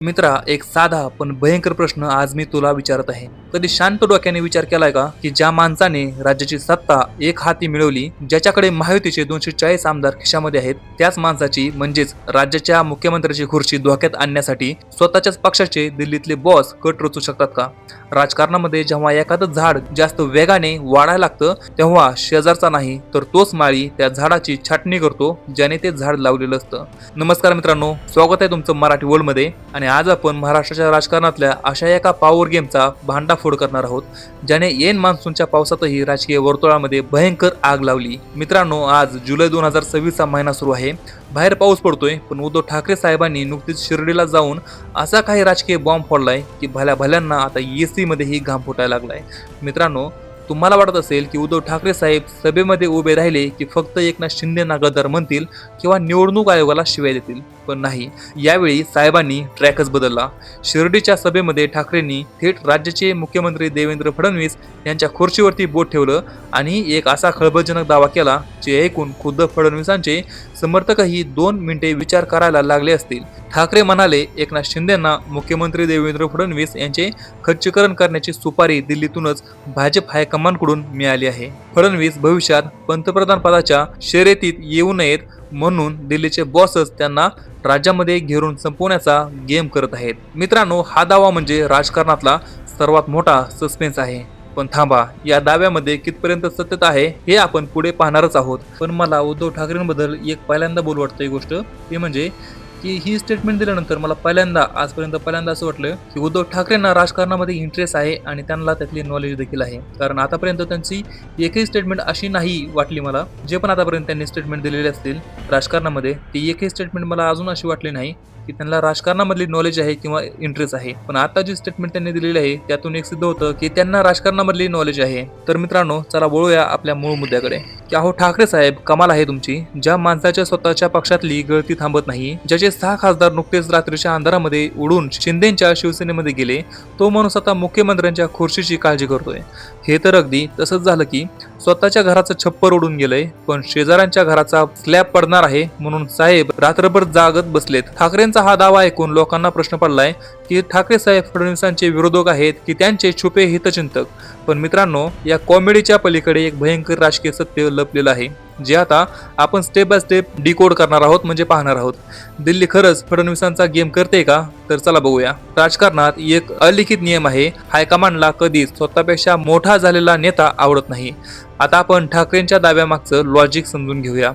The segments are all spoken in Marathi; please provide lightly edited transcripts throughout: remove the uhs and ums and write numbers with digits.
मित्रा, एक साधा पण भयंकर प्रश्न आज मी तुला विचारत आहे. कधी शांत डोक्याने विचार केलाय का की ज्या माणसाने राज्याची सत्ता एक हाती मिळवली, ज्याच्याकडे महायुतीचे 240 आमदार खिशामध्ये आहेत, त्याच माणसाची म्हणजेच राज्याच्या मुख्यमंत्र्याची खुर्ची धोक्यात आणण्यासाठी स्वतःच्याच पक्षाचे दिल्लीतले बॉस कट रचू शकतात का? राजकारणामध्ये जेव्हा एखादं झाड जास्त वेगाने वाढायला लागतं, तेव्हा शेजारचा नाही तर तोच माळी त्या झाडाची छाटणी करतो, ज्याने ते झाड लावलेलं असतं. नमस्कार मित्रांनो, स्वागत आहे तुमचं मराठी वर्ल्ड मध्ये. आणि आज आपण महाराष्ट्राच्या राजकारणातल्या अशा एका पॉवर गेमचा भांडाफोड करणार आहोत, ज्याने येन मान्सूनच्या पावसातही राजकीय वर्तुळामध्ये भयंकर आग लावली. मित्रांनो, आज जुलै 2026 चा महिना सुरू आहे. बाहेर पाऊस पडतोय, पण उद्धव ठाकरे साहेबांनी नुकतीच शिर्डीला जाऊन असा काही राजकीय बॉम्ब फोडलाय की भल्या भल्यांना आता एसी मध्येही घाम फुटायला लागलाय. मित्रांनो, तुम्हाला वाटत असेल की उद्धव ठाकरे साहेब सभेमध्ये उभे राहिले की फक्त एकनाथ शिंदेना गद्दार म्हणतील किंवा निवडणूक आयोगाला शिव्या देतील, पण नाही. यावेळी साहेबांनी ट्रॅकच बदलला. शिर्डीच्या सभेमध्ये ठाकरेंनी थेट राज्याचे मुख्यमंत्री देवेंद्र फडणवीस यांच्या खुर्चीवरती बोट ठेवलं आणि एक असा खळबळजनक दावा केला जे ऐकून खुद्द फडणवीसांचे समर्थकही 2 मिनिटे विचार करायला लागले असतील. ठाकरे म्हणाले, एकनाथ शिंदेंना मुख्यमंत्री देवेंद्र फडणवीस यांचे खच्चीकरण करण्याची सुपारी दिल्लीतूनच भाजप हायकमांडकडून मिळाली आहे. फडणवीस भविष्यात पंतप्रधान पदाच्या शर्यतीत येऊ नयेत म्हणून दिल्लीचे बॉसच त्यांना राज्यामध्ये घेरून संपवण्याचा गेम करत आहेत. मित्रांनो, हा दावा म्हणजे राजकारणातला सर्वात मोठा सस्पेन्स आहे. पण थांबा, या दाव्यामध्ये कितपर्यंत सत्यता आहे हे आपण पुढे पाहणारच आहोत. पण मला उद्धव ठाकरेंबद्दल एक पहिल्यांदा बोलू वाटतं. ही गोष्ट ती म्हणजे की ही स्टेटमेंट दिल्यानंतर मला आजपर्यंत असं वाटलं की उद्धव ठाकरेंना राजकारणामध्ये इंटरेस्ट आहे आणि त्यांना त्यातली नॉलेज देखील आहे. कारण आतापर्यंत त्यांची एकही स्टेटमेंट अशी नाही वाटली मला. जे पण आतापर्यंत त्यांनी स्टेटमेंट दिलेले असतील राजकारणामध्ये, ती एकही स्टेटमेंट मला अजून अशी वाटली नाही की त्यांना राजकारणामधली नॉलेज आहे किंवा इंटरेस्ट आहे. पण आता जी स्टेटमेंट त्यांनी दिलेली आहे त्यातून एक सिद्ध होतं की त्यांना राजकारणामधली नॉलेज आहे. तर मित्रांनो, चला बोलूया आपल्या मूळ मुद्द्याकडे. की अहो ठाकरे साहेब, कमाल आहे तुमची. ज्या माणसाच्या स्वतःच्या पक्षातली गळती थांबत नाही, ज्याचे 6 खासदार नुकतेच रात्रीच्या अंधारामध्ये उडून शिंदेच्या शिवसेनेमध्ये गेले, तो माणूस आता मुख्यमंत्र्यांच्या खुर्चीची काळजी करतोय. हे तर अगदी तसंच झालं की स्वतःच्या घराचं छप्पर उडून गेलंय, पण शेजाऱ्यांच्या घराचा स्लॅब पडणार आहे म्हणून साहेब रात्रभर जागत बसलेत. ठाकरेंचा हा दावा ऐकून लोकांना प्रश्न पडलाय की ठाकरे साहेब फडणवीसांचे विरोधक आहेत की त्यांचे छुपे हितचिंतक. पण मित्रांनो, या कॉमेडीच्या पलीकडे एक भयंकर राजकीय सत्य लपलेलं आहे, जे आता आपण स्टेप बाय स्टेप डिकोड करणार आहोत, म्हणजे पाहणार आहोत. दिल्ली खरंच फडणवीसांचा गेम करते का? तर चला बघूया. राजकारणात एक अलिखित नियम आहे, हायकमांडला कधीच स्वतःपेक्षा मोठा झालेला नेता आवडत नाही. आता आपण ठाकरेंच्या दाव्यामागचं लॉजिक समजून घेऊया.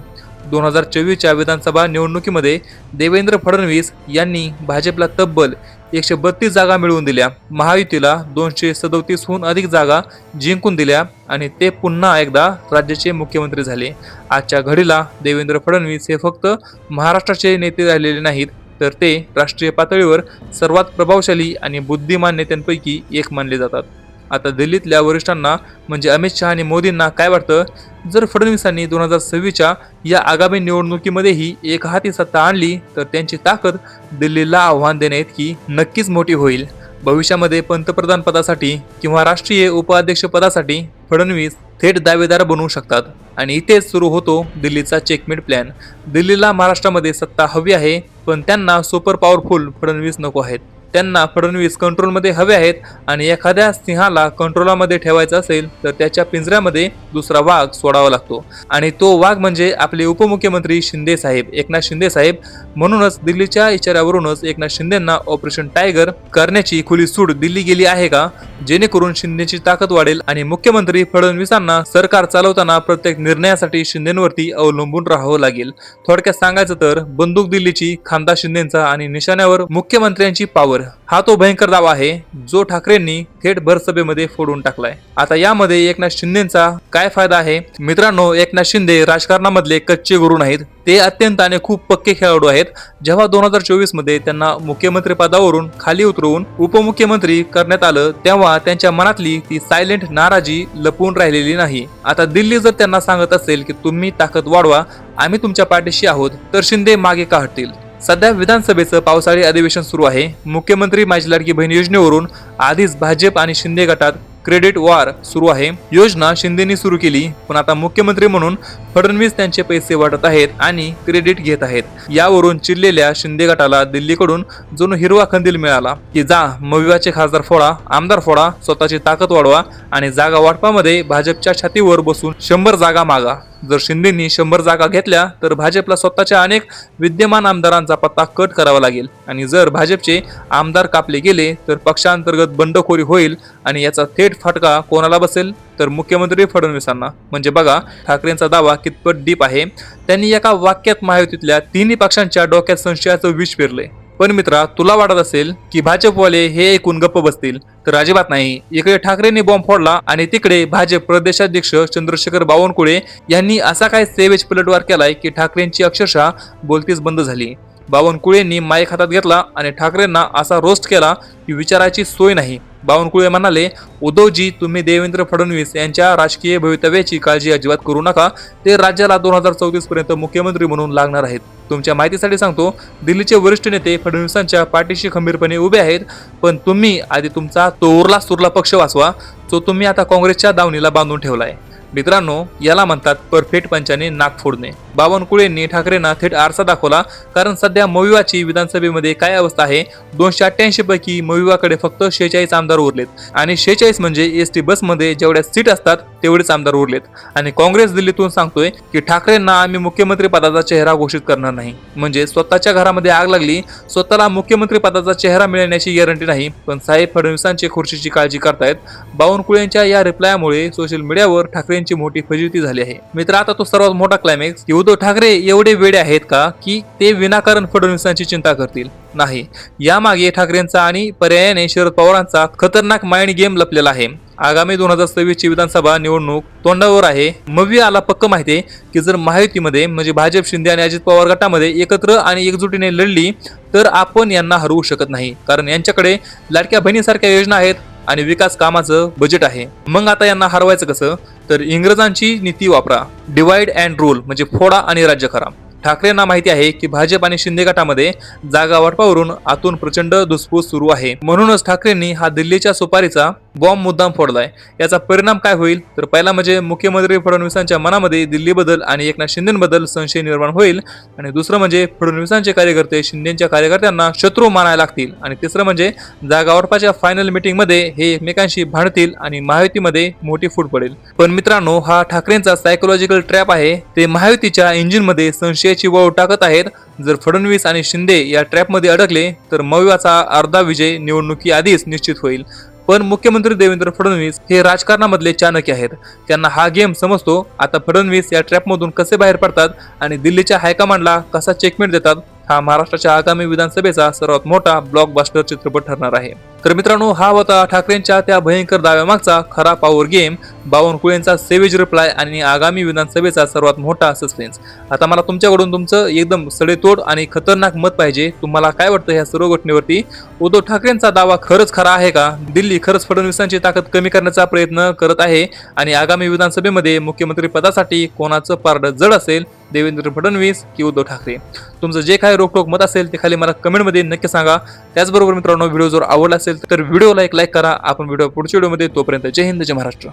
2024च्या विधानसभा निवडणुकीमध्ये देवेंद्र फडणवीस यांनी भाजपला तब्बल 132 जागा मिळवून दिल्या, महायुतीला 237हून अधिक जागा जिंकून दिल्या आणि ते पुन्हा एकदा राज्याचे मुख्यमंत्री झाले. आजच्या घडीला देवेंद्र फडणवीस हे फक्त महाराष्ट्राचे नेते राहिलेले नाहीत, तर ते राष्ट्रीय पातळीवर सर्वात प्रभावशाली आणि बुद्धिमान नेत्यांपैकी एक मानले जातात. आता दिल्लीतल्या वरिष्ठांना म्हणजे अमित शहा आणि मोदींना काय वाटतं? जर फडणवीसांनी 2026च्या या आगामी निवडणुकीमध्येही एकहाती सत्ता आणली तर त्यांची ताकद दिल्लीला आव्हान देण्याइतकी नक्कीच मोठी होईल. भविष्यामध्ये पंतप्रधान पदासाठी किंवा राष्ट्रीय उपाध्यक्ष पदासाठी फडणवीस थेट दावेदार बनवू शकतात. आणि इथेच सुरू होतो दिल्लीचा चेकमेट प्लॅन. दिल्लीला महाराष्ट्रामध्ये सत्ता हवी आहे, पण त्यांना सुपर पॉवरफुल फडणवीस नको आहेत. त्यांना फडणवीस कंट्रोलमध्ये हवे आहेत आणि एखाद्या सिंहाला कंट्रोलमध्ये ठेवायचं असेल तर त्याच्या पिंजऱ्यामध्ये दुसरा वाघ सोडावा लागतो, आणि तो वाघ म्हणजे आपले उपमुख्यमंत्री शिंदे साहेब, एकनाथ शिंदे साहेब. म्हणूनच दिल्लीच्या इशाऱ्यावरूनच एकनाथ शिंदेंना ऑपरेशन टायगर करण्याची खुली सूट दिल्ली गेली आहे का, जेणेकरून शिंदेची ताकद वाढेल आणि मुख्यमंत्री फडणवीसांना सरकार चालवताना प्रत्येक निर्णयासाठी शिंदेंवरती अवलंबून राहावं लागेल. थोडक्यात सांगायचं तर बंदूक दिल्लीची, खांदा शिंदेचा आणि निशाण्यावर मुख्यमंत्र्यांची पॉवर. हा तो भयंकर दावा आहे जो ठाकरेंनी थेट भरसभेमध्ये फोडून टाकलाय. आता यामध्ये एकनाथ शिंदेचा काय फायदा आहे? मित्रांनो, एकनाथ शिंदे राजकारणामधले कच्चे गुरु नाहीत, ते अत्यंत आणि खूप पक्के खेळाडू आहेत. जेव्हा 2024 मध्ये त्यांना मुख्यमंत्री पदावरून खाली उतरवून उपमुख्यमंत्री करण्यात आलं, तेव्हा त्यांच्या मनातली ती सायलेंट नाराजी लपून राहिलेली नाही. आता दिल्ली जर त्यांना सांगत असेल की तुम्ही ताकद वाढवा, आम्ही तुमच्या पाठीशी आहोत, तर शिंदे मागे का हटतील? सध्या विधानसभेचं पावसाळी अधिवेशन सुरू आहे. मुख्यमंत्री माझी लाडकी बहीण योजनेवरून आधीच भाजप आणि शिंदे गटात क्रेडिट वॉर सुरू आहे. योजना शिंदेनी सुरू केली, पण आता मुख्यमंत्री म्हणून फडणवीस त्यांचे पैसे वाटत आहेत आणि क्रेडिट घेत आहेत. यावरून चिडलेल्या शिंदे गटाला दिल्लीकडून जणू हिरवा कंदील मिळाला की जा मविवाचे खासदार फोडा, आमदार फोडा, स्वतःची ताकद वाढवा आणि जागा वाटपामध्ये भाजपच्या छातीवर बसून 100 जागा मागा. जर शिंदेंनी 100 जागा घेतल्या तर भाजपला स्वतःच्या अनेक विद्यमान आमदारांचा पत्ता कट करावा लागेल आणि जर भाजपचे आमदार कापले गेले तर पक्षांतर्गत बंडखोरी होईल आणि याचा थेट फटका कोणाला बसेल तर मुख्यमंत्री फडणवीसांना. म्हणजे बघा ठाकरेंचा दावा कितपत डीप आहे. त्यांनी एका वाक्यात महायुतीतल्या तिन्ही पक्षांच्या डोक्यात संशयाचं विष पेरलंय. पण मित्रा, तुला वाटत असेल की भाजपवाले हे ऐकून गप्प बसतील, तर अजिबात नाही. इकडे ठाकरेंनी बॉम्ब फोडला आणि तिकडे भाजप प्रदेशाध्यक्ष चंद्रशेखर बावनकुळे यांनी असा काय सेवेज पलटवार केलाय की ठाकरेंची अक्षरशः बोलतीच बंद झाली. बावनकुळेंनी माईक हातात घेतला आणि ठाकरेंना असा रोस्ट केला की विचारायची सोय नाही. बावनकुळे म्हणाले, उद्धवजी, तुम्ही देवेंद्र फडणवीस यांच्या राजकीय भवितव्याची काळजी अजिबात करू नका. ते राज्याला 2034 पर्यंत मुख्यमंत्री म्हणून लागणार आहेत. तुमच्या माहितीसाठी सांगतो, दिल्लीचे वरिष्ठ नेते फडणवीसांच्या पाठीशी खंबीरपणे उभे आहेत. पण तुम्ही आधी तुमचा तो उरला सुरला पक्ष वाचवा, जो तुम्ही आता काँग्रेसच्या दावणीला बांधून ठेवलाय. मित्रांनो, याला म्हणतात परफेक्ट पंचाने नाक फोडणे. बावनकुळेंनी ठाकरेंना थेट आरसा दाखवला. कारण सध्या मविवाची विधानसभेमध्ये काय अवस्था आहे, 288 पैकी मविवाकडे फक्त 46 आमदार उरलेत आणि 46 म्हणजे एसटी बसमध्ये जेवढ्या सीट असतात तेवढेच आमदार उरलेत. आणि काँग्रेस दिल्लीतून सांगतोय की ठाकरेंना आम्ही मुख्यमंत्री पदाचा चेहरा घोषित करणार नाही. म्हणजे स्वतःच्या घरामध्ये आग लागली, स्वतःला मुख्यमंत्री पदाचा चेहरा मिळण्याची गॅरंटी नाही, पण साहेब फडणवीसांची खुर्चीची काळजी करतायत. बावनकुळेंच्या या रिप्लायमुळे सोशल मीडियावर ठाकरेंची मोठी फजिती झाली आहे. मित्र, आता तो सर्वात मोठा क्लायमॅक्स की उद्धव ठाकरे एवढे वेडे आहेत का की ते विनाकारण फडणवीसांची चिंता करतील? नाही, यामागे ठाकरेंचा आणि पर्यायाने शरद पवारांचा खतरनाक माइंड गेम लपलेला आहे. आगामी 2026 ची विधानसभा निवडणूक तोंडावर आहे. मवी आला पक्क माहिती आहे की जर महायुतीमध्ये म्हणजे भाजप, शिंदे आणि अजित पवार गटामध्ये एकत्र आणि एकजुटीने लढली तर आपण यांना हरवू शकत नाही. कारण यांच्याकडे लाडक्या बहिणीसारख्या योजना आहेत आणि विकास कामाचं बजेट आहे. मग आता यांना हरवायचं कसं? तर इंग्रजांची नीती वापरा, डिवाइड अँड रूल, म्हणजे फोडा आणि राज्य करा. ठाकरेंना माहिती आहे की भाजप आणि शिंदे गटामध्ये जागा वाटपावरून आतून प्रचंड धुसफूस सुरू आहे. म्हणूनच ठाकरेंनी हा दिल्लीच्या सुपारीचा बॉम्ब मुद्दाम फोडलाय. याचा परिणाम काय होईल तर पहिला म्हणजे मुख्यमंत्री फडणवीसांच्या मनामध्ये दिल्लीबद्दल आणि एकनाथ शिंदेबद्दल संशय निर्माण होईल आणि दुसरं म्हणजे फडणवीसांचे कार्यकर्ते शिंदेच्या कार्यकर्त्यांना शत्रू मानायला लागतील आणि तिसरं म्हणजे जागा वाटपाच्या फायनल मीटिंगमध्ये हे एकमेकांशी भांडतील आणि महायुतीमध्ये मोठी फूट पडेल. पण मित्रांनो, हा ठाकरेंचा सायकोलॉजिकल ट्रॅप आहे. ते महायुतीच्या इंजिनमध्ये संशयाची वळव टाकत आहेत. जर फडणवीस आणि शिंदे या ट्रॅपमध्ये अडकले तर मविवाचा अर्धा विजय निवडणुकी आधीच निश्चित होईल. पण मुख्यमंत्री देवेंद्र फडणवीस हे राजकारणामधले चाणक्य आहेत. त्यांना हा गेम समजतो. आता फडणवीस या ट्रॅपमधून कसे बाहेर पडतात आणि दिल्लीच्या हायकमांडला कसा चेकमेट देतात, हा महाराष्ट्राच्या आगामी विधानसभेचा सर्वात मोठा ब्लॉकबस्टर चित्रपट ठरणार आहे. तर मित्रांनो, हा होता ठाकरेंच्या त्या भयंकर दाव्यामागचा खरा पॉवर गेम, बावनकुळेंचा सेवेज रिप्लाय आणि आगामी विधानसभेचा सर्वात मोठा सस्पेन्स. आता मला तुमच्याकडून तुमचं एकदम सडेतोड आणि खतरनाक मत पाहिजे. तुम्हाला काय वाटतं ह्या सर्व घटनेवरती? उद्धव ठाकरेंचा दावा खरंच खरा आहे का? दिल्ली खरंच फडणवीसांची ताकद कमी करण्याचा प्रयत्न करत आहे आणि आगामी विधानसभेमध्ये मुख्यमंत्री पदासाठी कोणाचं पारडं जड असेल, देवेंद्र फडणवीस की उद्धव ठाकरे? तुमचं जे काही रोकटोक मत असेल ते खाली मला कमेंटमध्ये नक्की सांगा. त्याचबरोबर मित्रांनो, व्हिडिओ जर आवडला असेल तर व्हिडिओला एक लाईक करा. आपण व्हिडिओ पुढच्या व्हिडिओमध्ये, तोपर्यंत जय हिंद, जय महाराष्ट्र.